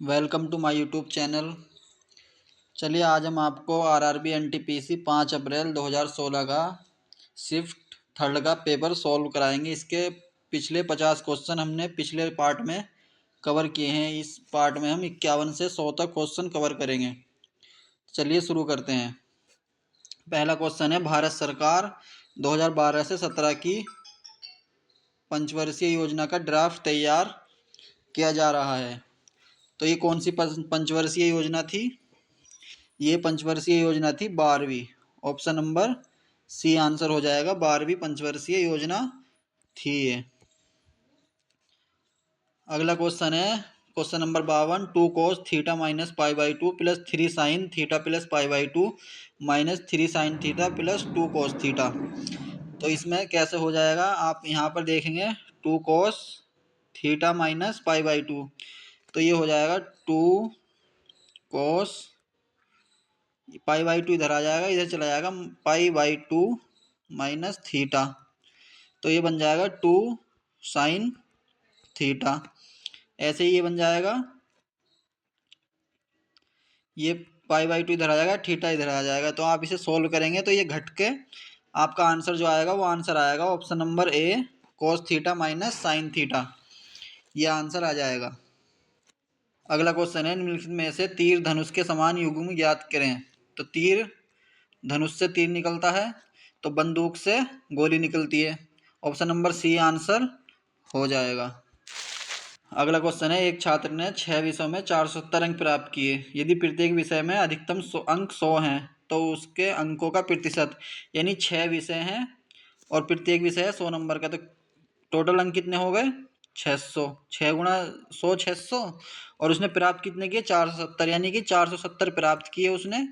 Welcome to my YouTube channel. चलिए आज हम आपको आरआरबी एनटीपीसी 5 अप्रैल 2016 का शिफ्ट थर्ड का पेपर सॉल्व कराएंगे। इसके पिछले 50 क्वेश्चन हमने पिछले पार्ट में कवर किए हैं। इस पार्ट में हम 51 से 100 तक क्वेश्चन कवर करेंगे। चलिए शुरू करते हैं। पहला क्वेश्चन है, भारत सरकार 2012 से 17 की पंचवर्षीय योजना का ड्राफ्ट तैयार किया जा रहा है। तो ये कौन सी पंचवर्षीय योजना थी? ये पंचवर्षीय योजना थी 12वीं। ऑप्शन नंबर सी आंसर हो जाएगा, 12वीं पंचवर्षीय योजना थी ये। अगला क्वेश्चन है question number 52, 2 cos theta minus pi by 2 plus 3 sine theta plus pi by 2 minus 3 sine theta plus 2 cos theta. तो इसमें कैसे हो जाएगा, आप यहाँ पर देखेंगे 2 cos theta minus pi by 2, तो ये हो जाएगा 2 cos पाई बाई 2 इधर आ जाएगा, इधर चला जाएगा पाई बाई 2 माइनस थीटा, तो ये बन जाएगा 2 साइन थीटा। ऐसे ही ये बन जाएगा, ये पाई बाई 2 इधर आ जाएगा, थीटा इधर आ जाएगा। तो आप इसे सोल्व करेंगे तो ये घट के आपका आंसर जो आएगा वो आंसर आएगा option number A, cos theta minus sine theta, ये आंसर आ जाएगा। अगला क्वेश्चन है, निम्नलिखित में से तीर धनुष के समान युग्म ज्ञात करें। तो तीर धनुष से तीर निकलता है, तो बंदूक से गोली निकलती है। ऑप्शन नंबर सी आंसर हो जाएगा। अगला क्वेश्चन है, एक छात्र ने 6 विषयों में 470 अंक प्राप्त किए। यदि प्रत्येक विषय में अधिकतम अंक 100 हैं तो उसके अंकों का प्रतिशत, यानी 6 विषय हैं और प्रत्येक विषय है 100 नंबर का, तो टोटल अंक कितने हो गए? 600। 6 गुणा 100 600, और उसने प्राप्त कितने किए? 470, यानी कि 470 प्राप्त किए उसने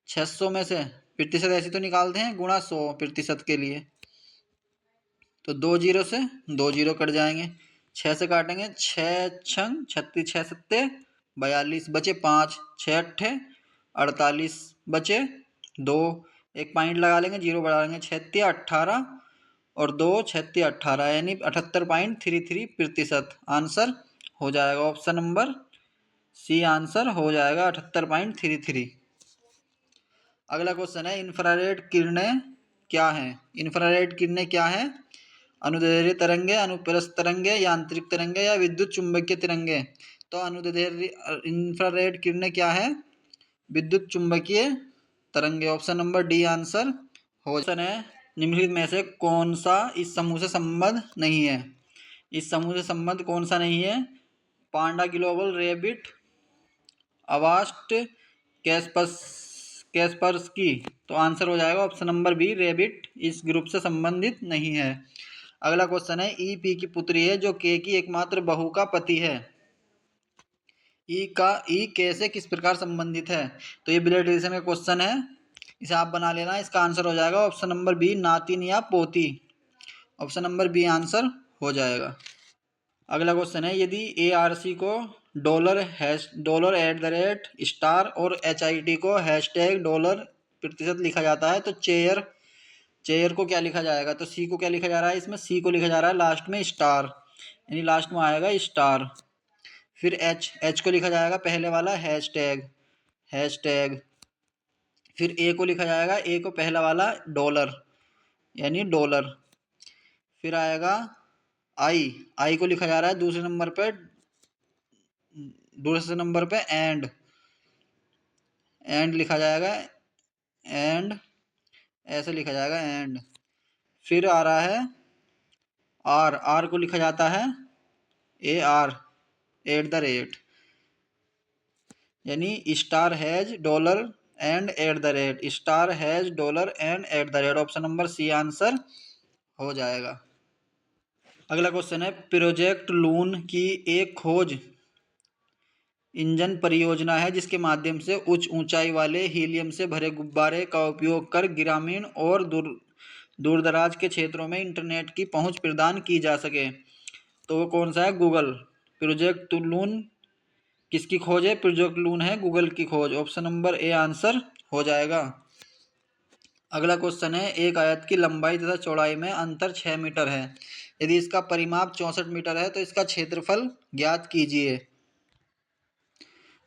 600 में से। प्रतिशत ऐसे तो निकालते हैं, गुणा 100 प्रतिशत के लिए, तो 2 जीरो से 2 जीरो कट जाएंगे, 6 से काटेंगे, 6 छंग 36, 6 सत्ते 42, बचे 5, 6 अट्ठे 48, बचे 2, एक पॉइंट लगा लेंगे, जीरो बढ़ा लेंगे, 6 18 और 2 6 18, यानी 78.33% आंसर हो जाएगा। ऑप्शन नंबर सी आंसर हो जाएगा 78.33। अगला क्वेश्चन है, इंफ्रारेड किरणें क्या हैं? इंफ्रारेड किरणें क्या हैं? अनुदैर्ध्य तरंगे, अनुप्रस्थ तरंगे, यांत्रिक तरंगे या विद्युत चुंबकीय तरंगे। तो अनुदैर्ध्य इंफ्रारेड किरणें क्या है? विद्युत चुंबकीय तरंगे। ऑप्शन नंबर डी आंसर हो। क्वेश्चन है, निम्नलिखित में से कौन सा इस समूह से संबद्ध नहीं है? इस समूह से संबद्ध कौन सा नहीं है? पांडा ग्लोबल, रेबिट, अवास्ट, कैस्पर्सकी। तो आंसर हो जाएगा ऑप्शन नंबर बी, रेबिट इस ग्रुप से संबंधित नहीं है। अगला क्वेश्चन है, ई पी की पुत्री है जो के की एकमात्र बहू का पति है। ई के से किस प्रकार संबंधित है? तो ये ब्लड रिलेशन का क्वेश्चन है, इसे आप बना लेना। इसका आंसर हो जाएगा ऑप्शन नंबर बी, नातिन या पोती। ऑप्शन नंबर बी आंसर हो जाएगा। अगला क्वेश्चन है, यदि ARC को $@ और HIT को $$ लिखा जाता है, तो चेयर को क्या लिखा जाएगा? तो सी को क्या लिखा जा रहा है? इसमें सी को लिखा जा रहा है लास्ट में स्टार, यानी लास्ट में आएगा स्टार। फिर एच को लिखा जाएगा पहले वाला हैशटैग। फिर ए को लिखा जाएगा, ए को पहला वाला डॉलर, यानी डॉलर। फिर आएगा आई को लिखा जा रहा है दूसरे नंबर पे एंड लिखा जाएगा, एंड ऐसे लिखा जाएगा एंड। फिर आ रहा है आर को लिखा जाता है AR, @ यानी star has dollar and star has dollar and @ option number C answer हो जाएगा। अगला क्वेश्चन है, प्रोजेक्ट लून की एक खोज इंजन परियोजना है जिसके माध्यम से उच्च ऊंचाई वाले हीलियम से भरे गुब्बारे का उपयोग कर ग्रामीण और दूरदराज के क्षेत्रों में इंटरनेट की पहुंच प्रदान की जा सके। तो वो कौन सा है? गूगल। प्रोजेक्ट लून किसकी खोज है? प्रोजेक्ट लून है गूगल की खोज। ऑप्शन नंबर ए आंसर हो जाएगा। अगला क्वेश्चन है, एक आयत की लंबाई तथा चौड़ाई में अंतर 6 मीटर है। यदि इसका परिमाप 64 मीटर है तो इसका क्षेत्रफल ज्ञात कीजिए।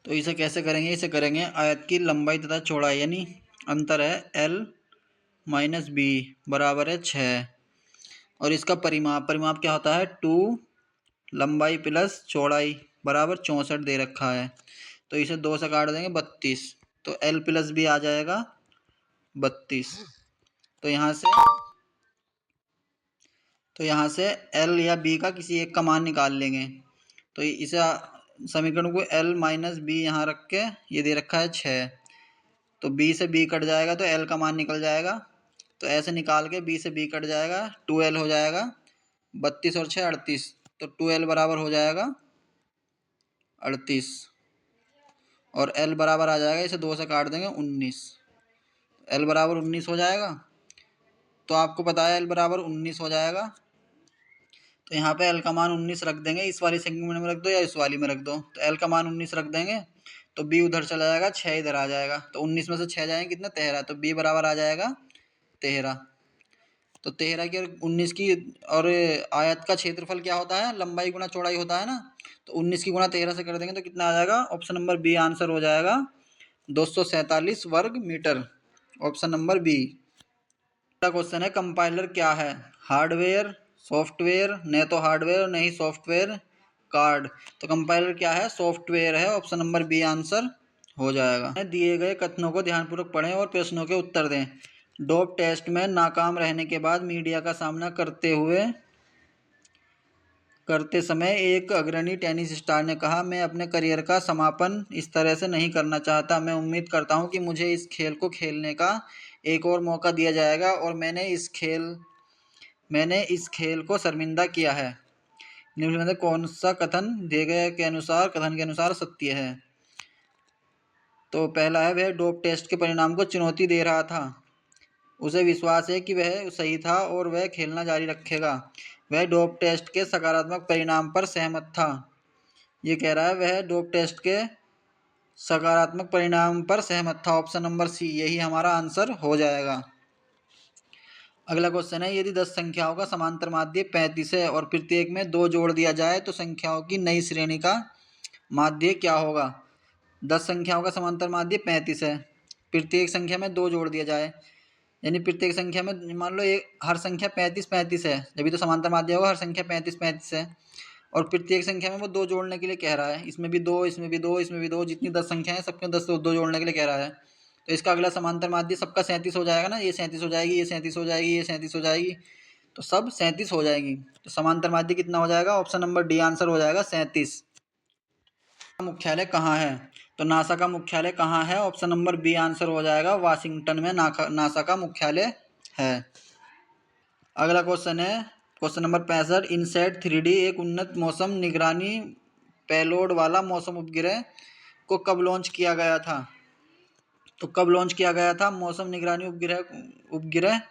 तो इसे कैसे करेंगे, इसे करेंगे आयत की लंबाई तथा चौड़ाई, यानी अंतर है L माइनस बी बराबर है 6, और इसका परिमाप क्या होता है 2 लंबाई प्लस चौड़ाई बराबर 64 दे रखा है। तो इसे 2 से काट देंगे 32, तो L प्लस बी आ जाएगा 32। तो यहाँ से L या B का किसी एक का मान निकाल लेंगे। तो इसे समीकरण को L माइनस बी यहाँ रख के ये दे रखा है 6, तो B से B कट जाएगा तो L का मान निकल जाएगा। तो ऐसे निकाल के B से B कट जाएगा, 2L हो जाएगा 32 और 6 38, तो 2L बराबर हो जाएगा 38, और L बराबर आ जाएगा, इसे 2 से काट देंगे 19, L बराबर 19 हो जाएगा। तो आपको पता है L बराबर 19 हो जाएगा, तो यहाँ पे L का मान 19 रख देंगे, इस वाली सेगमेंट में रख दो या इस वाली में रख दो। तो L का मान 19 रख देंगे, तो B उधर चला जाएगा, 6 इधर आ जाएगा, तो 19 में से 6 जाएंगे कितना 13, तो B बराबर आ जाएगा 13। तो 13 की और 19 की, और आयत का क्षेत्रफल क्या होता है, लंबाई गुना चौड़ाई होता है ना, तो 19 की गुना 13 से कर देंगे तो कितना आ जाएगा, ऑप्शन नंबर बी आंसर हो जाएगा 247 वर्ग मीटर, ऑप्शन नंबर बी। अगला क्वेश्चन है कंपाइलर क्या है, हार्डवेयर, सॉफ्टवेयर, न तो हार्डवेयर नहीं सॉफ्टवेयर, कार्ड। तो कंपाइलर क्या है, सॉफ्टवेयर है, ऑप्शन नंबर बी आंसर हो जाएगा। दिए गए कथनों को ध्यानपूर्वक पढ़ें और प्रश्नों के उत्तर दें। डोप टेस्ट में नाकाम रहने के बाद मीडिया का सामना करते समय एक अग्रणी टेनिस स्टार ने कहा, मैं अपने करियर का समापन इस तरह से नहीं करना चाहता। मैं उम्मीद करता हूं कि मुझे इस खेल को खेलने का एक और मौका दिया जाएगा, और मैंने इस खेल को शर्मिंदा किया है। निम्न में से कौन सा कथन दिए गए कथन के अनुसार सत्य है। तो पहला है, वह डोप टेस्ट के परिणाम को चुनौती दे रहा था, उसे विश्वास है कि वह सही था और वह खेलना जारी रखेगा। वह डोप टेस्ट के सकारात्मक परिणाम पर सहमत था। ये कह रहा है वह डोप टेस्ट के सकारात्मक परिणाम पर सहमत था, ऑप्शन नंबर सी, यही हमारा आंसर हो जाएगा। अगला क्वेश्चन है, यदि 10 संख्याओं का समांतर माध्य 35 है और प्रत्येक में 2 जोड़ दिया जाए तो संख्याओं की नई श्रेणी का माध्य क्या होगा। 10 संख्याओं का समांतर माध्य 35 है, प्रत्येक संख्या में 2 जोड़ दिया जाए, यानी प्रत्येक संख्या में मान लो एक हर संख्या 35 है, जब भी तो समांतर माध्य होगा, हर संख्या 35 है, और प्रत्येक संख्या में वो 2 जोड़ने के लिए कह रहा है, इसमें भी 2, इसमें भी 2, इसमें भी 2, जितनी 10 संख्या है सबके 10 से 2 जोड़ने के लिए कह रहा है। तो इसका अगला समांतर माध्य सबका 37 हो जाएगा ना, ये 37 हो जाएगी, ये 37 हो जाएगी, ये 37 हो जाएगी, तो सब 37 हो जाएगी। तो समांतर माध्य कितना हो जाएगा, ऑप्शन नंबर डी आंसर हो जाएगा 37। मुख्यालय कहाँ है, तो नासा का मुख्यालय कहाँ है, ऑप्शन नंबर बी आंसर हो जाएगा वाशिंगटन में नासा का मुख्यालय है। अगला क्वेश्चन है क्वेश्चन नंबर 65, इनसैट 3D एक उन्नत मौसम निगरानी पेलोड वाला मौसम उपग्रह को कब लॉन्च किया गया था। तो कब लॉन्च किया गया था मौसम निगरानी उपग्रह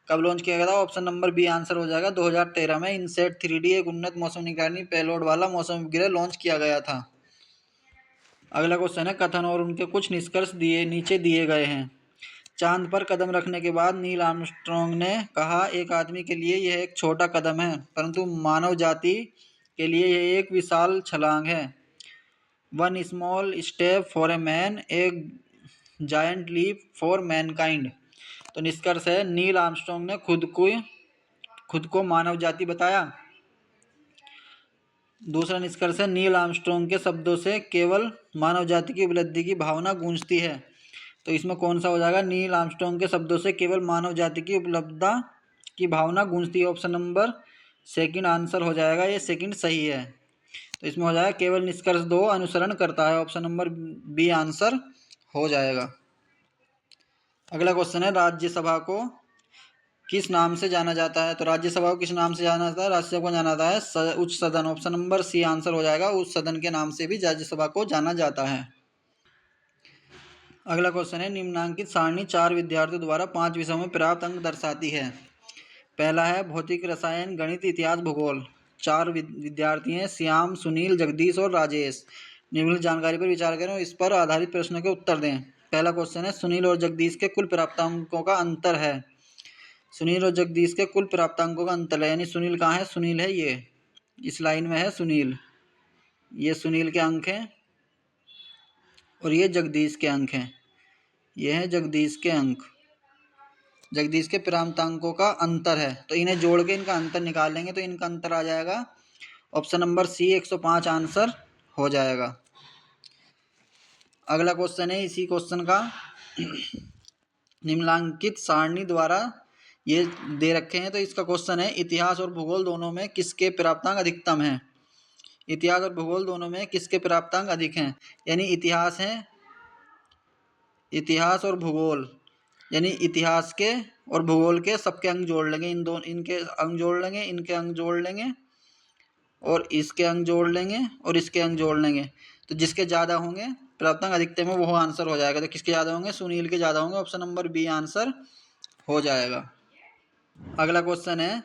कब लॉन्च किया गया था, ऑप्शन नंबर बी आंसर हो जाएगा 2013 में इनसैट 3D एक उन्नत मौसम निगरानी पेलोड वाला मौसम उपग्रह लॉन्च किया गया था। अगला क्वेश्चन है, कथन और उनके कुछ निष्कर्ष नीचे दिए गए हैं। चांद पर कदम रखने के बाद नील आर्मस्ट्रॉन्ग ने कहा, एक आदमी के लिए यह एक छोटा कदम है, परंतु मानव जाति के लिए यह एक विशाल छलांग है। One small step for a man, a giant leap for mankind. तो निष्कर्ष है, नील आर्मस्ट्रॉन्ग ने खुद को मानव जाति बताया। दूसरा निष्कर्ष है, नील आर्मस्ट्रॉन्ग के शब्दों से केवल मानव जाति की उपलब्धि की भावना गूंजती है। तो इसमें कौन सा हो जाएगा, नील आर्मस्ट्रॉन्ग के शब्दों से केवल मानव जाति की उपलब्धता की भावना गूंजती है, ऑप्शन नंबर सेकंड आंसर हो जाएगा, ये सेकंड सही है। तो इसमें हो जाएगा केवल निष्कर्ष 2 अनुसरण करता है, ऑप्शन नंबर बी आंसर हो जाएगा। अगला क्वेश्चन है, राज्यसभा को किस नाम से जाना जाता है। तो राज्यसभा को किस नाम से जाना जाता है, राज्यसभा को जाना जाता है उच्च सदन, ऑप्शन नंबर सी आंसर हो जाएगा, उच्च सदन के नाम से भी राज्यसभा को जाना जाता है। अगला क्वेश्चन है, निम्नांकित सारणी 4 विद्यार्थियों द्वारा 5 विषयों में प्राप्त अंक दर्शाती है। पहला है भौतिक रसायन, गणित, इतिहास, भूगोल। 4 विद्यार्थी हैं, श्याम, सुनील, जगदीश और राजेश। निम्नलिखित जानकारी पर विचार करें और इस पर आधारित प्रश्नों के उत्तर दें। पहला क्वेश्चन है, सुनील और जगदीश के कुल प्राप्तांकों का अंतर है। सुनील और जगदीश के कुल प्राप्तांकों का अंतर है, यानी सुनील कहाँ है, सुनील है ये इस लाइन में है सुनील, ये सुनील के अंक हैं, और ये जगदीश के अंक हैं। ये है जगदीश के अंक, जगदीश के प्रांतांकों का अंतर है, तो इन्हें जोड़ के इनका अंतर निकालेंगे तो इनका अंतर आ जाएगा ऑप्शन नंबर सी 105 आंसर हो जाएगा। अगला क्वेश्चन है इसी क्वेश्चन का, निम्नलिखित सारणी द्वारा ये दे रखे हैं, तो इसका क्वेश्चन है इतिहास और भूगोल दोनों में किसके प्राप्तांक अधिकतम हैं। इतिहास और भूगोल दोनों में किसके प्राप्तांक अधिक हैं, यानी इतिहास है, इतिहास और भूगोल, यानी इतिहास के और भूगोल के सबके अंक जोड़ लेंगे, इन दोनों इनके अंक जोड़ लेंगे, इनके अंक जोड़ लेंगे और इसके अंक जोड़ लेंगे और इसके अंक जोड़ लेंगे, तो जिसके ज़्यादा होंगे प्राप्तांक अधिकतम में वो आंसर हो जाएगा। तो किसके ज़्यादा होंगे, सुनील के ज़्यादा होंगे, ऑप्शन नंबर बी आंसर हो जाएगा। अगला क्वेश्चन है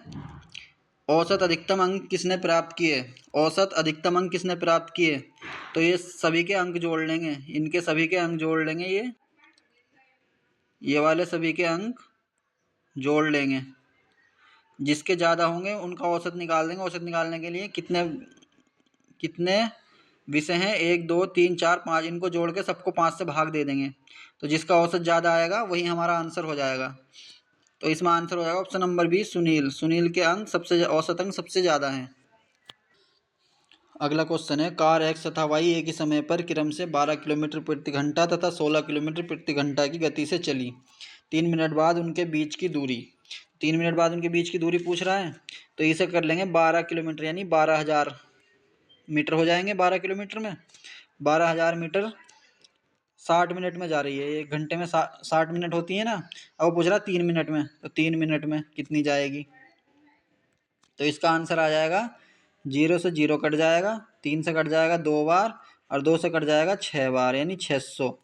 औसत अधिकतम अंक किसने प्राप्त किए, औसत अधिकतम अंक किसने प्राप्त किए, तो ये सभी के अंक जोड़ लेंगे, इनके सभी के अंक जोड़ लेंगे, ये वाले सभी के अंक जोड़ लेंगे, जिसके ज़्यादा होंगे उनका औसत निकाल देंगे। औसत निकालने के लिए कितने कितने विषय हैं, 1 2 3 4 5, इनको जोड़ के सबको 5 से भाग दे देंगे, तो जिसका औसत ज़्यादा आएगा वही हमारा आंसर हो जाएगा। तो इसमें आंसर हो जाएगा option number B Sunil, Sunil के अंक सबसे औसत अंक सबसे ज़्यादा हैं। अगला क्वेश्चन है कार एक्स तथा वाई एक ही समय पर क्रम से 12 किलोमीटर प्रति घंटा तथा 16 किलोमीटर प्रति घंटा की गति से चली, 3 मिनट बाद उनके बीच की दूरी, 3 मिनट बाद उनके बीच की दूरी पूछ रहा है, तो इसे कर लेंगे 12 किलोमीटर, यानी 12,000 मीटर हो जाएंगे। 12 किलोमीटर में 12,000 मीटर 60 मिनट में जा रही है, 1 घंटे में 60 मिनट होती है ना, अब वो पूछ रहा है 3 मिनट में, तो 3 मिनट में कितनी जाएगी, तो इसका आंसर आ जाएगा 0 से 0 कट जाएगा, 3 से कट जाएगा 2 बार और 2 से कट जाएगा 6 बार, यानी 600,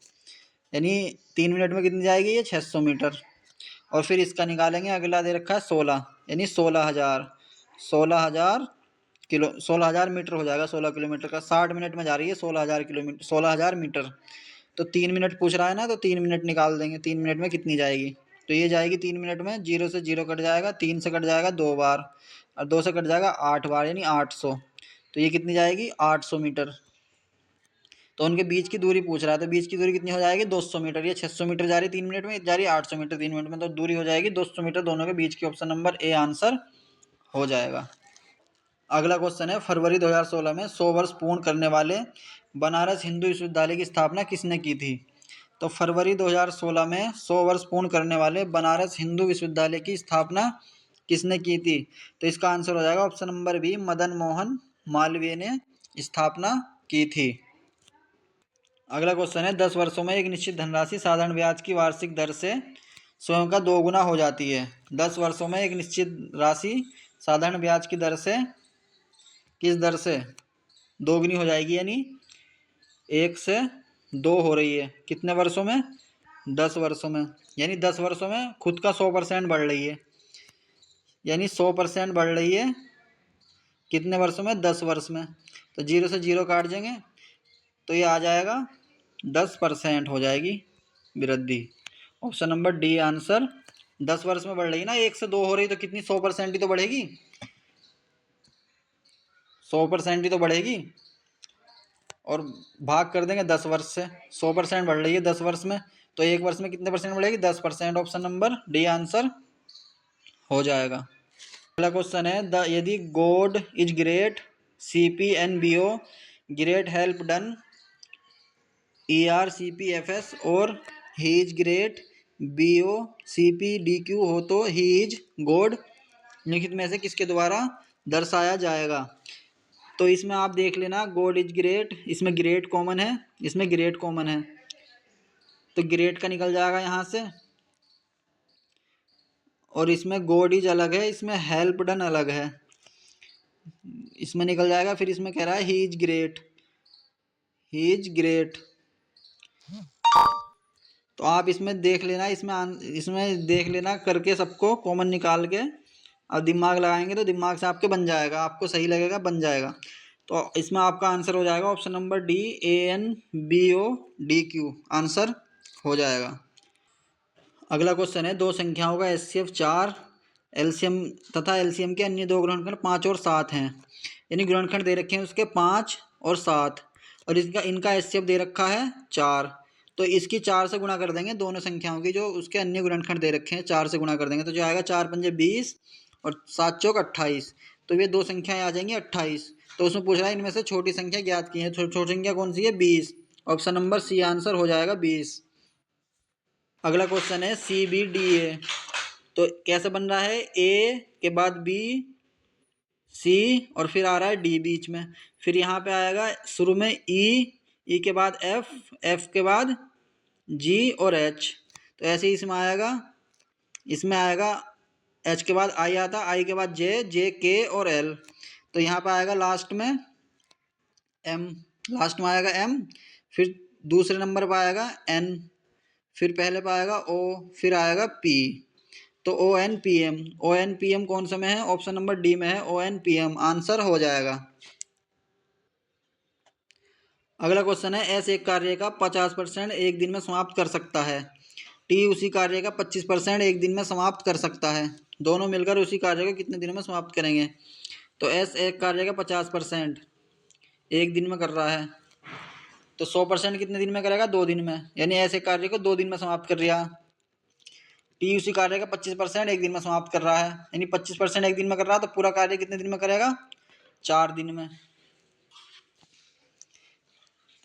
यानी 3 मिनट में कितनी जाएगी ये 600 मीटर। और फिर इसका निकालेंगे, अगला दे रखा है 16, यानी 16,000, 16,000 किलो 16,000 मीटर हो जाएगा, 16 किलोमीटर का 60 मिनट में जा रही है 16,000 किलोमीटर 16,000 मीटर, तो 3 मिनट पूछ रहा है ना, तो 3 मिनट निकाल देंगे, 3 मिनट में कितनी जाएगी, तो ये जाएगी 3 मिनट में 0 से 0 कट जाएगा, 3 से कट जाएगा 2 बार और 2 से कट जाएगा 8 बार, यानी 800, तो ये कितनी जाएगी 800 मीटर। तो उनके बीच की दूरी पूछ रहा है, तो बीच की दूरी कितनी हो जाएगी 200 मीटर, ये 600 मीटर जा रही है 3 मिनट में, जा रही है 800 मीटर 3 मिनट में, तो दूरी हो जाएगी 200 मीटर दोनों के बीच की, ऑप्शन नंबर ए आंसर हो जाएगा। अगला क्वेश्चन है फरवरी 2016 में 100 वर्ष पूर्ण करने वाले बनारस हिंदू विश्वविद्यालय की स्थापना किसने की थी, तो फरवरी 2016 में 100 वर्ष पूर्ण करने वाले बनारस हिंदू विश्वविद्यालय की स्थापना किसने की थी, तो इसका आंसर हो जाएगा option number B Madan Mohan Malviya ने स्थापना की थी। अगला क्वेश्चन है 10 वर्षों में एक निश्चित धनराशि साधारण ब्याज की वार्षिक दर से स्वयं का 2 गुना हो जाती है। 10 वर्षों में एक निश्चित राशि साधारण ब्याज की दर से किस दर से दोगुनी हो जाएगी, यानी 1 से 2 हो रही है, कितने वर्षों में 10 वर्षों में, यानी 10 वर्षों में खुद का 100% बढ़ रही है, यानी 100% बढ़ रही है कितने वर्षों में 10 वर्ष में, तो 0 से 0 काट देंगे तो ये आ जाएगा 10% हो जाएगी वृद्धि, ऑप्शन नंबर डी आंसर 10 वर्ष में बढ़ रही है ना, 1 से 2 हो रही तो कितनी 100% ही तो बढ़ेगी, 100% ही तो बढ़ेगी, और भाग कर देंगे 10 वर्ष से, 100% बढ़ रही है 10 वर्ष में, तो 1 वर्ष में कितने परसेंट बढ़ेगी 10%, ऑप्शन नंबर डी आंसर हो जाएगा। अगला क्वेश्चन है यदि God is great CPNBO great help done ERCPFS और ही इज ग्रेट BOCPDQ हो तो ही इज गॉड निम्नलिखित में से किसके द्वारा दर्शाया जाएगा, तो इसमें आप देख लेना गॉड इज ग्रेट, इसमें ग्रेट कॉमन है, इसमें ग्रेट कॉमन है, तो ग्रेट का निकल जाएगा यहाँ से, और इसमें गॉड इज अलग है, इसमें हेल्प डन अलग है, इसमें निकल जाएगा, फिर इसमें कह रहा है he is great, he is great, तो आप इसमें देख लेना, इसमें देख लेना करके सबको कॉमन निकाल के, अब दिमाग लगाएंगे तो दिमाग से आपके बन जाएगा, आपको सही लगेगा बन जाएगा, तो इसमें आपका आंसर हो जाएगा option number D ANBODQ answer हो जाएगा। अगला क्वेश्चन है दो संख्याओं का HCF 4 एलसीएम तथा एलसीएम के अन्य दो गुणनखंड 5 और 7 हैं, यानी गुणनखंड दे रखे हैं उसके 5 और 7, और इसका इनका एचसीएफ दे रखा है 4, तो इसकी 4 से गुणा कर देंगे दोनों संख्याओं की, जो उसके अन्य गुणनखंड दे रखे हैं 4 से गुणा कर देंगे, तो जो आएगा 4 पंजे 20 और 7 चौक 28, तो ये दो संख्याएं आ जाएंगी 28। तो उसमें पूछ रहा है इनमें से छोटी संख्या ज्ञात की है, छोटी संख्या कौन सी है 20, ऑप्शन नंबर सी आंसर हो जाएगा 20। अगला क्वेश्चन है सी बी डी ए, तो कैसे बन रहा है, ए के बाद बी, सी और फिर आ रहा है डी बीच में, फिर यहाँ पे आएगा शुरू में ई, ई के बाद एफ, एफ के बाद जी और एच, तो ऐसे ही इसमें आएगा एच के बाद आई आता, आई के बाद जे, जे के और एल, तो यहाँ पे आएगा लास्ट में एम, लास्ट में आएगा एम, फिर दूसरे नंबर पर आएगा एन, फिर पहले पर आएगा ओ, फिर आएगा पी, तो O N P M, O N P M कौन सा में है, ऑप्शन नंबर डी में है, O N P M answer हो जाएगा। अगला क्वेश्चन है एस एक कार्य का 50% एक दिन में समाप्त कर सकता है, टी उसी कार्य का 25% एक दिन में समाप्त कर सकता है, दोनों मिलकर उसी कार्य को कितने दिनों में समाप्त करेंगे। तो एस एक कार्य का 50% एक दिन में कर रहा है, तो 100% कितने दिन में करेगा, 2 दिन में, यानी ऐसे कार्य को 2 दिन में समाप्त कर दिया। टी उसी कार्य का 25% एक दिन में समाप्त कर रहा है, यानी 25% एक दिन में कर रहा है, तो पूरा कार्य कितने दिन में करेगा, 4 दिन में।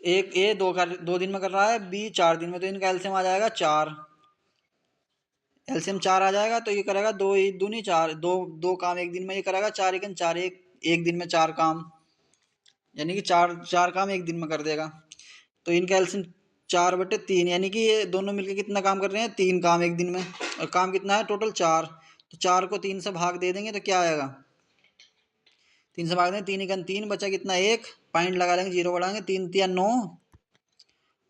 एक ए 2 दिन में कर रहा है, बी 4 दिन में, तो इनका एलसीएम आ जाएगा 4, एलसीएम 4 आ जाएगा, तो ये करेगा 2 दूनी 4, दो काम एक दिन में ये करेगा, 4 एकन 4, एक दिन में 4 काम, यानी कि चार काम एक दिन में कर देगा, तो इनका एलसीएम 4/3, यानी कि ये दोनों मिलकर कितना काम कर रहे हैं, 3 काम एक दिन में, और काम कितना है टोटल 4, तो 4 को 3 से भाग दे देंगे तो क्या आएगा, 3 से भाग देंगे, 3 एकन 3 बचा कितना 1, पॉइंट लगा लेंगे, 0 बढ़ाएंगे, 3 तिया 9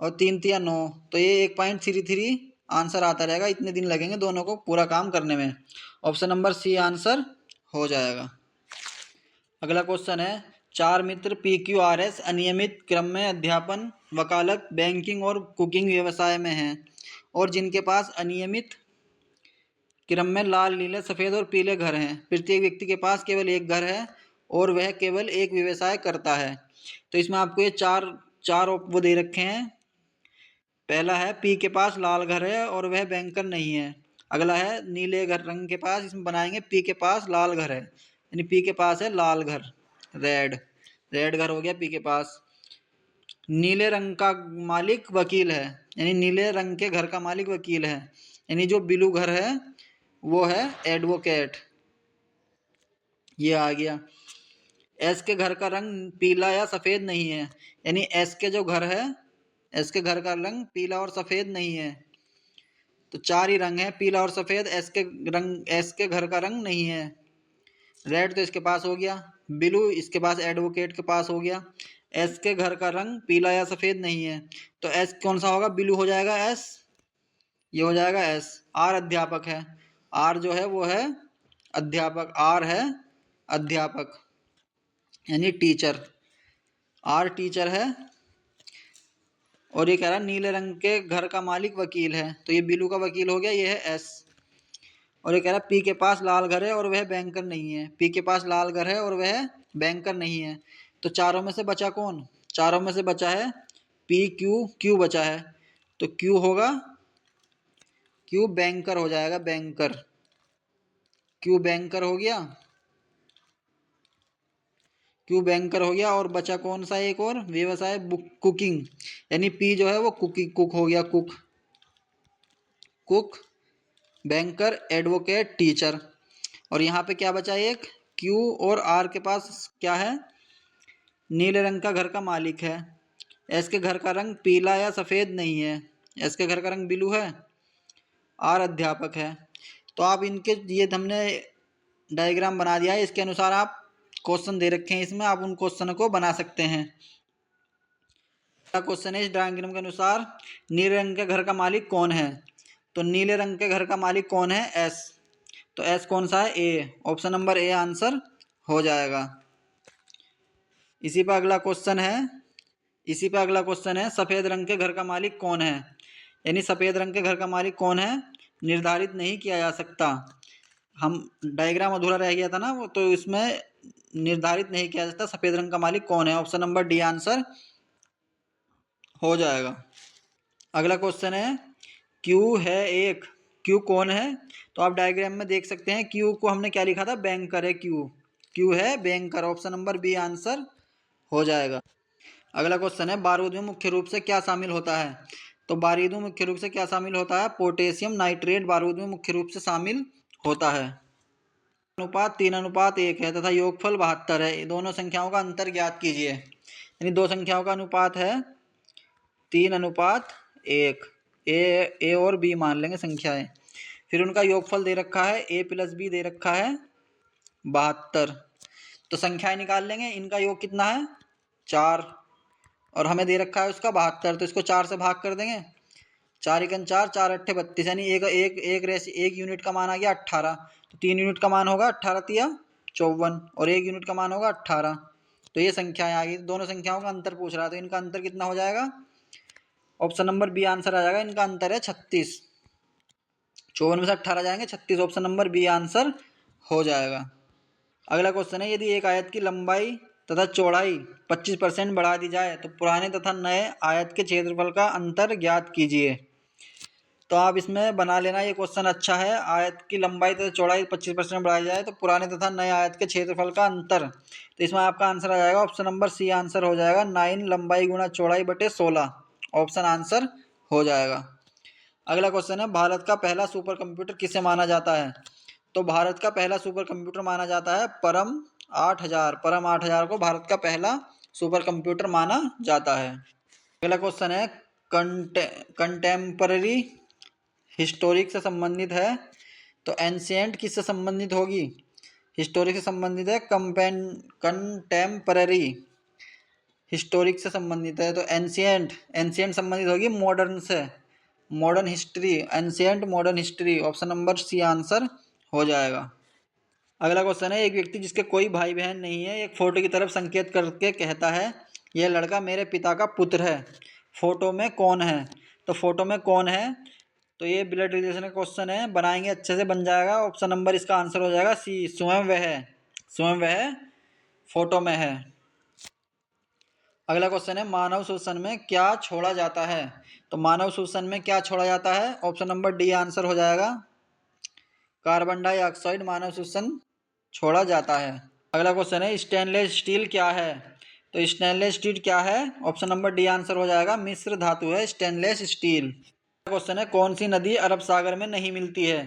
और 3 तिया 9, तो ये 1.33 आंसर आता रहेगा, इतने दिन लगेंगे दोनों को पूरा काम करने में, ऑप्शन नंबर सी आंसर हो जाएगा। अगला क्वेश्चन है 4 मित्र पी क्यू आर एस अनियमित क्रम में अध्यापन, वकालत, बैंकिंग और कुकिंग व्यवसाय में हैं, और जिनके पास अनियमित क्रम में लाल, नीले, सफ़ेद और पीले घर हैं, प्रत्येक व्यक्ति के पास केवल एक घर है और वह केवल एक व्यवसाय करता है। तो इसमें आपको ये चार वो दे रखे हैं, पहला है पी के पास लाल घर है और वह बैंकर नहीं है, अगला है नीले घर रंग के पास, इसमें बनाएंगे पी के पास लाल घर है, यानी पी के पास है लाल घर, रेड घर हो गया पी के पास। नीले रंग का मालिक वकील है, यानी नीले रंग के घर का मालिक वकील है, यानी जो ब्लू घर है वो है एडवोकेट, ये आ गया। एस के घर का रंग पीला या सफेद नहीं है, यानी एस के जो घर है, एस के घर का रंग पीला और सफेद नहीं है, तो 4 ही रंग है पीला और सफेद, एस के घर का रंग नहीं है। रेड तो इसके पास हो गया, ब्लू इसके पास एडवोकेट के पास हो गया, एस के घर का रंग पीला या सफेद नहीं है, तो एस कौन सा होगा, ब्लू हो जाएगा एस, ये हो जाएगा एस। आर अध्यापक है, आर जो है वो है अध्यापक, आर है अध्यापक यानी टीचर, आर टीचर है। और ये कह रहा है नीले रंग के घर का मालिक वकील है, तो ये ब्लू का वकील हो गया, ये है एस। और ये कह रहा है पी के पास लाल घर है और वह बैंकर नहीं है, पी के पास लाल घर है और वह बैंकर नहीं है, तो चारों में से बचा कौन, चारों में से बचा है पी क्यू, क्यू बचा है, तो क्यू होगा, क्यू बैंकर हो जाएगा, बैंकर, क्यू बैंकर हो गया, क्यू बैंकर हो गया। और बचा कौन सा एक और व्यवसाय, कुकिंग, यानी पी जो है वो कुक हो गया, कुक, बैंकर, एडवोकेट, टीचर। और यहाँ पे क्या बचा एक, क्यू और आर के पास क्या है, नीले रंग का घर का मालिक है, एस के घर का रंग पीला या सफ़ेद नहीं है, एस के घर का रंग ब्लू है, आर अध्यापक है। तो आप इनके ये हमने डायग्राम बना दिया है, इसके अनुसार आप क्वेश्चन दे रखे हैं, इसमें आप उन क्वेश्चन को बना सकते हैं। क्वेश्चन है इस डायग्राम के अनुसार नीले रंग के घर का मालिक कौन है, तो नीले रंग के घर का मालिक कौन है, एस, तो एस कौन सा है, ए, ऑप्शन नंबर ए आंसर हो जाएगा। इसी पर अगला क्वेश्चन है सफ़ेद रंग के घर का मालिक कौन है, यानी सफ़ेद रंग के घर का मालिक कौन है निर्धारित नहीं किया जा सकता, हम डायग्राम अधूरा रह गया था ना वो, तो इसमें निर्धारित नहीं किया जाता सफ़ेद रंग का मालिक कौन है, ऑप्शन नंबर डी आंसर हो जाएगा। अगला क्वेश्चन है क्यू है एक, क्यू कौन है? तो आप डायग्राम में देख सकते हैं क्यू को हमने क्या लिखा था, बैंकर है क्यू, क्यू है banker, option number B answer हो जाएगा। अगला क्वेश्चन है बारूद में मुख्य रूप से क्या शामिल होता है? तो बारूद में मुख्य रूप से क्या शामिल होता है? पोटेशियम नाइट्रेट बारूद में मुख्य रूप से शामिल होता है। अनुपात 3:1 है तथा योगफल 72 है। दोनों संख्याओं का अंतर ज्ञात कीजिए। यानी दो संख्याओं का अनुपात है 3:1, ए और बी मान लेंगे संख्याएं। फिर उनका योगफल दे रखा है ए प्लस बी दे रखा है 72। तो संख्याएं निकाल लेंगे, इनका योग कितना है 4 और हमें दे रखा है उसका 72, तो इसको 4 से भाग कर देंगे। 4 एकन 4, 4 अट्ठे 32, यानी एक यूनिट का मान आ गया 18। तो 3 यूनिट का मान होगा 18 तिया 54 और 1 यूनिट का मान होगा 18। तो ये संख्याएं आ गई। दोनों संख्याओं का अंतर पूछ रहा है, तो इनका अंतर कितना हो जाएगा? ऑप्शन नंबर बी आंसर आ जाएगा। इनका अंतर है 36। 54 में से 18 जाएंगे 36, ऑप्शन नंबर बी आंसर हो जाएगा। अगला क्वेश्चन है यदि एक आयत की लंबाई तथा चौड़ाई 25% बढ़ा दी जाए तो पुराने तथा नए आयत के क्षेत्रफल का अंतर ज्ञात कीजिए। तो आप इसमें बना लेना, ये क्वेश्चन अच्छा है। आयत की लंबाई तथा चौड़ाई 25% बढ़ाई जाए तो पुराने तथा नए आयत के क्षेत्रफल का अंतर, तो इसमें आपका आंसर आ जाएगा ऑप्शन नंबर सी आंसर हो जाएगा। 9 लंबाई गुणा चौड़ाई बटे 16, ऑप्शन आंसर हो जाएगा। अगला क्वेश्चन है भारत का पहला सुपर कंप्यूटर किसे माना जाता है? तो भारत का पहला सुपर कंप्यूटर माना जाता है परम 8000। परम 8000 को भारत का पहला सुपर कंप्यूटर माना जाता है। अगला क्वेश्चन है कंटेम्पररी हिस्टोरिक से संबंधित है। तो एंशियंट किससे संबंधित होगी? हिस्टोरिक से संबंधित है। कंटेम्पररी हिस्टोरिक से संबंधित है। तो एंशियंट एंशियंट संबंधित होगी मॉडर्न से, modern history, ancient modern history, option number C answer हो जाएगा। अगला क्वेश्चन है एक व्यक्ति जिसके कोई भाई बहन नहीं है एक फोटो की तरफ संकेत करके कहता है यह लड़का मेरे पिता का पुत्र है, फोटो में कौन है? तो फोटो में कौन है, तो ये ब्लड रिलेशन का क्वेश्चन है, बनाएंगे अच्छे से बन जाएगा। ऑप्शन नंबर इसका आंसर हो जाएगा सी, स्वयं वह, स्वयं वह फोटो में है। अगला क्वेश्चन है मानव शोषण में क्या छोड़ा जाता है? तो मानव शोषण में क्या छोड़ा जाता है? ऑप्शन नंबर डी आंसर हो जाएगा, कार्बन डाइऑक्साइड मानव शोषण छोड़ा जाता है। अगला क्वेश्चन है स्टेनलेस स्टील क्या है? तो स्टेनलेस स्टील क्या है? ऑप्शन नंबर डी आंसर हो जाएगा, मिश्र धातु है स्टेनलेस स्टील। क्वेश्चन है कौन सी नदी अरब सागर में नहीं मिलती है?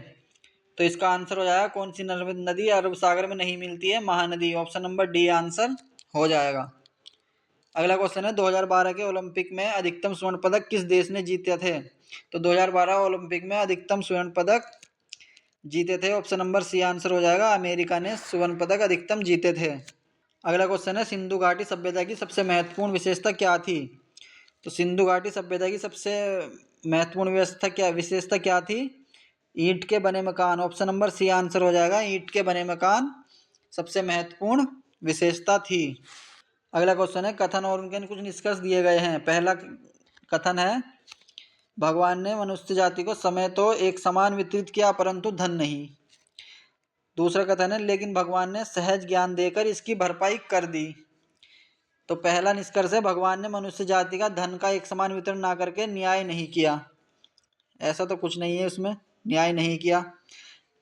तो इसका आंसर हो जाएगा कौन सी नदी अरब सागर में नहीं मिलती है? Mahanadi, option number D answer हो जाएगा। अगला क्वेश्चन है 2012 के ओलंपिक में अधिकतम स्वर्ण पदक किस देश ने जीते थे? तो 2012 ओलंपिक में अधिकतम स्वर्ण पदक जीते थे, ऑप्शन नंबर सी आंसर हो जाएगा, अमेरिका ने स्वर्ण पदक अधिकतम जीते थे। अगला क्वेश्चन है सिंधु घाटी सभ्यता की सबसे महत्वपूर्ण विशेषता क्या थी? तो सिंधु घाटी सभ्यता की सबसे महत्वपूर्ण विशेषता क्या थी? ईंट के बने मकान, ऑप्शन नंबर सी आंसर हो जाएगा, ईंट के बने मकान सबसे महत्वपूर्ण विशेषता थी। अगला क्वेश्चन है कथन और उनके कुछ निष्कर्ष दिए गए हैं। पहला कथन है भगवान ने मनुष्य जाति को समय तो एक समान वितरित किया परंतु धन नहीं। दूसरा कथन है लेकिन भगवान ने सहज ज्ञान देकर इसकी भरपाई कर दी। तो पहला निष्कर्ष है भगवान ने मनुष्य जाति का धन का एक समान वितरण ना करके न्याय नहीं किया, ऐसा तो कुछ नहीं है उसमें, न्याय नहीं किया।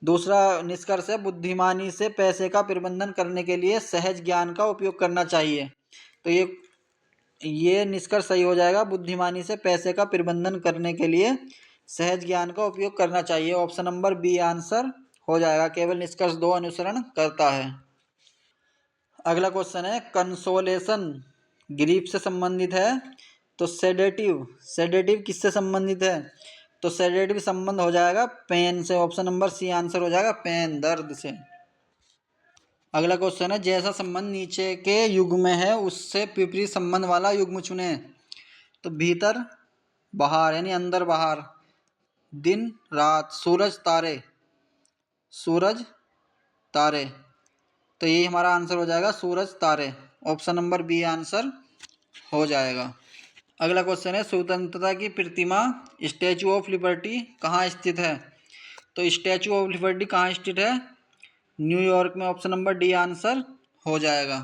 दूसरा निष्कर्ष है बुद्धिमानी से पैसे का प्रबंधन करने के लिए सहज ज्ञान का उपयोग करना चाहिए। तो ये निष्कर्ष सही हो जाएगा, बुद्धिमानी से पैसे का प्रबंधन करने के लिए सहज ज्ञान का उपयोग करना चाहिए, ऑप्शन नंबर बी आंसर हो जाएगा। केवल निष्कर्ष 2 अनुसरण करता है। अगला क्वेश्चन है कंसोलेशन ग्रीफ से संबंधित है। तो सेडेटिव, सेडेटिव किससे संबंधित है? तो सेडेटिव संबंध हो जाएगा पेन से, ऑप्शन नंबर सी आंसर हो जाएगा, पेन दर्द से। अगला क्वेश्चन है जैसा संबंध नीचे के युग्म में है उससे विपरीत संबंध वाला युग्म चुने। तो भीतर बाहर यानी अंदर बाहर, दिन रात, सूरज तारे, सूरज तारे, तो ये हमारा आंसर हो जाएगा सूरज तारे, ऑप्शन नंबर बी आंसर हो जाएगा। अगला क्वेश्चन है स्वतंत्रता की प्रतिमा स्टैचू ऑफ लिबर्टी कहाँ स्थित है? तो स्टैचू ऑफ लिबर्टी कहाँ स्थित है? न्यूयॉर्क में, ऑप्शन नंबर डी आंसर हो जाएगा।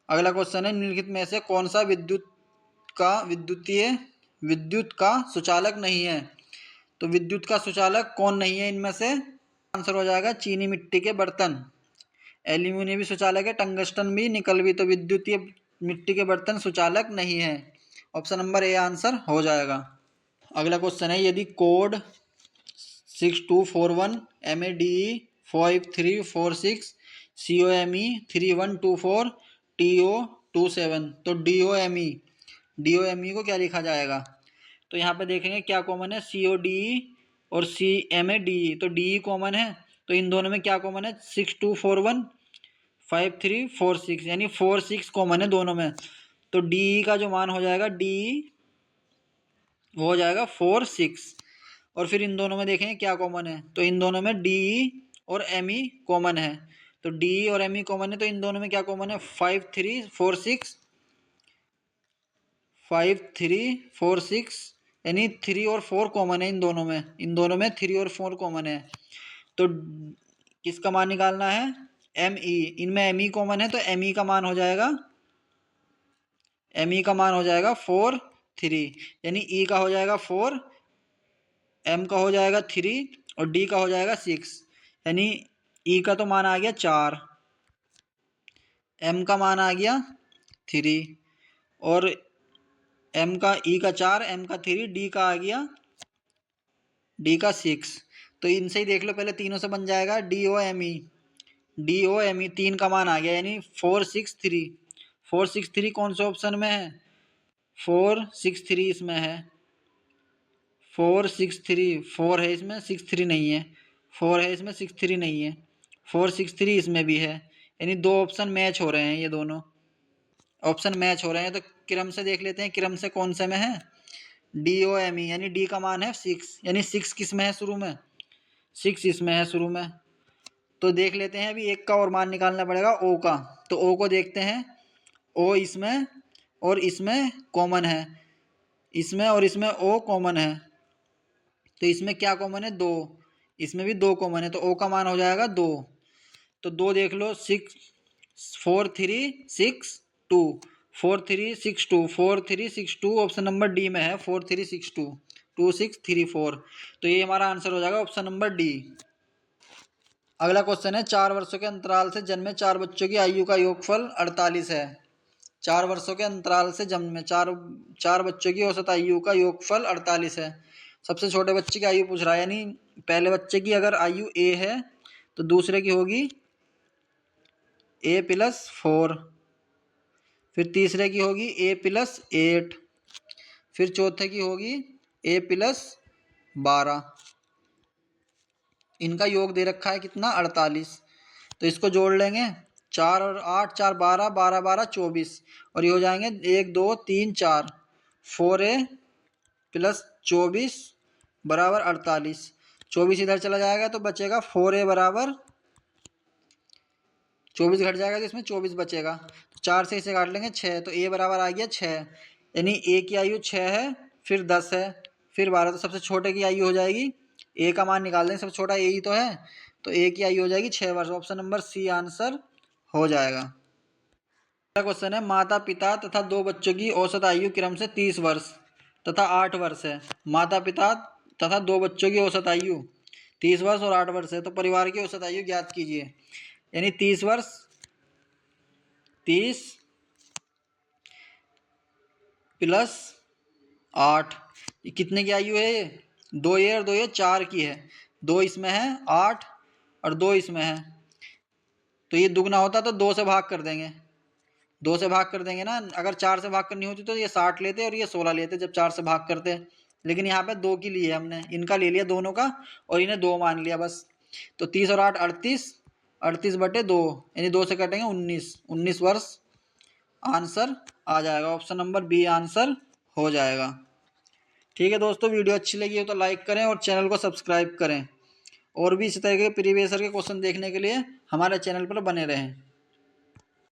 अगला क्वेश्चन है, निम्नलिखित में से कौन सा विद्युत का सुचालक नहीं है? तो विद्युत का सुचालक कौन नहीं है इनमें से? आंसर हो जाएगा चीनी मिट्टी के बर्तन। एल्यूमिनियम भी सुचालक है, टंगस्टन भी, निकल भी। तो विद्युतीय मिट्टी के बर्तन सुचालक नहीं है। ऑप्शन नंबर ए आंसर हो जाएगा। अगला क्वेश्चन है, यदि कोड 6241 MADE 5346 COME 3124 TO27, तो DOME को क्या लिखा जाएगा? तो यहाँ पे देखेंगे क्या कॉमन है, CODE और CMADE, तो DE कॉमन है। तो इन दोनों में क्या कॉमन है, 6241 5346, यानी 46 कॉमन है दोनों में। तो DE का जो मान हो जाएगा, DE वो हो जाएगा 46। और फिर इन दोनों में देखेंगे क्या कॉमन है, तो इन दोनों में DE और ME कॉमन है। तो DE और ME कॉमन है, तो इन दोनों में क्या कॉमन है, 5346 यानी 3 और 4 कॉमन है इन दोनों में 3 और 4 कॉमन है। तो किसका मान निकालना है, ME। इनमें ME कॉमन है, तो ME का मान हो जाएगा 4 3, यानी E का हो जाएगा 4, M का हो जाएगा 3 और D का हो जाएगा 6, यानी E का तो मान आ गया 4, M का मान आ गया 3 और M का E का 4, M का 3, D का आ गया D का 6। तो इनसे ही देख लो, पहले तीनों से बन जाएगा DOME 3 का मान आ गया, यानी 463 कौन से ऑप्शन में है, 463 इसमें है, 463 4 है इसमें, 63 नहीं है, 4 है इसमें, 63 नहीं है, 463 इसमें भी है, यानी दो ऑप्शन मैच हो रहे हैं, ये दोनों ऑप्शन मैच हो रहे हैं। तो क्रम से देख लेते हैं, क्रम से कौन से में है, DOME, यानी D का मान है 6, यानी 6 किस में है शुरू में, 6 इसमें है शुरू में। तो देख लेते हैं, अभी एक का और मान निकालना पड़ेगा O का। तो O को देखते हैं, O इसमें और इसमें कॉमन है, इसमें और इसमें O कॉमन है, तो इसमें क्या कॉमन है, 2, इसमें भी 2 कॉमन है, तो O का मान हो जाएगा 2। तो 2 देख लो, 4 3 6 2 ऑप्शन नंबर डी में है, 4362 2634। तो ये हमारा आंसर हो जाएगा ऑप्शन नंबर डी। अगला क्वेश्चन है, 4 वर्षों के अंतराल से जन्मे 4 बच्चों की आयु का योगफल 48 है। 4 वर्षों के अंतराल से जन्मे चार बच्चों की औसत आयु का योगफल 48 है। सबसे छोटे बच्चे की आयु पूछ रहा है, यानी पहले बच्चे की अगर आयु A है तो दूसरे की होगी A+4, फिर तीसरे की होगी A+8, फिर चौथे की होगी A+12। इनका योग दे रखा है कितना, 48। तो इसको जोड़ लेंगे, 4 और 8, 4 12, 12 12 24, और ये हो जाएंगे 1 2 3 4, 4A+24 बराबर 48। 24 इधर चला जाएगा तो बचेगा 4A बराबर 24 घट जाएगा, तो इसमें 24 बचेगा। तो 4 से इसे काट लेंगे 6, तो A बराबर आ गया 6, यानी A की आयु 6 है, फिर 10 है, फिर 12। तो सबसे छोटे की आयु हो जाएगी, A का मान निकाल देंगे, सबसे छोटा A ही तो है, तो A की आयु हो जाएगी 6 वर्ष। ऑप्शन नंबर सी आंसर हो जाएगा। अगला क्वेश्चन है, माता पिता तथा 2 बच्चों की औसत आयु क्रम से 30 वर्ष तथा 8 वर्ष है। माता पिता तथा 2 बच्चों की औसत आयु 30 वर्ष और 8 वर्ष है, तो परिवार की औसत आयु ज्ञात कीजिए। यानी 30 वर्ष, 30 + 8, ये कितने की आयु है, ये 2 ये और 2 ये 4 की है, 2 इसमें है 8 और 2 इसमें है, तो ये दुगना होता तो 2 से भाग कर देंगे, 2 से भाग कर देंगे ना। अगर 4 से भाग करनी होती तो ये 60 लेते और ये 16 लेते जब 4 से भाग करते, लेकिन यहाँ पे 2 की ली है हमने, इनका ले लिया दोनों का और इन्हें 2 मान लिया बस। तो 30 और 8 38, 38/2, यानी 2 से कटेंगे 19 वर्ष आंसर आ जाएगा। ऑप्शन नंबर बी आंसर हो जाएगा। ठीक है दोस्तों, वीडियो अच्छी लगी हो तो लाइक करें और चैनल को सब्सक्राइब करें, और भी इसी तरह के प्रीवियस ईयर के क्वेश्चन देखने के लिए हमारे चैनल पर बने रहें।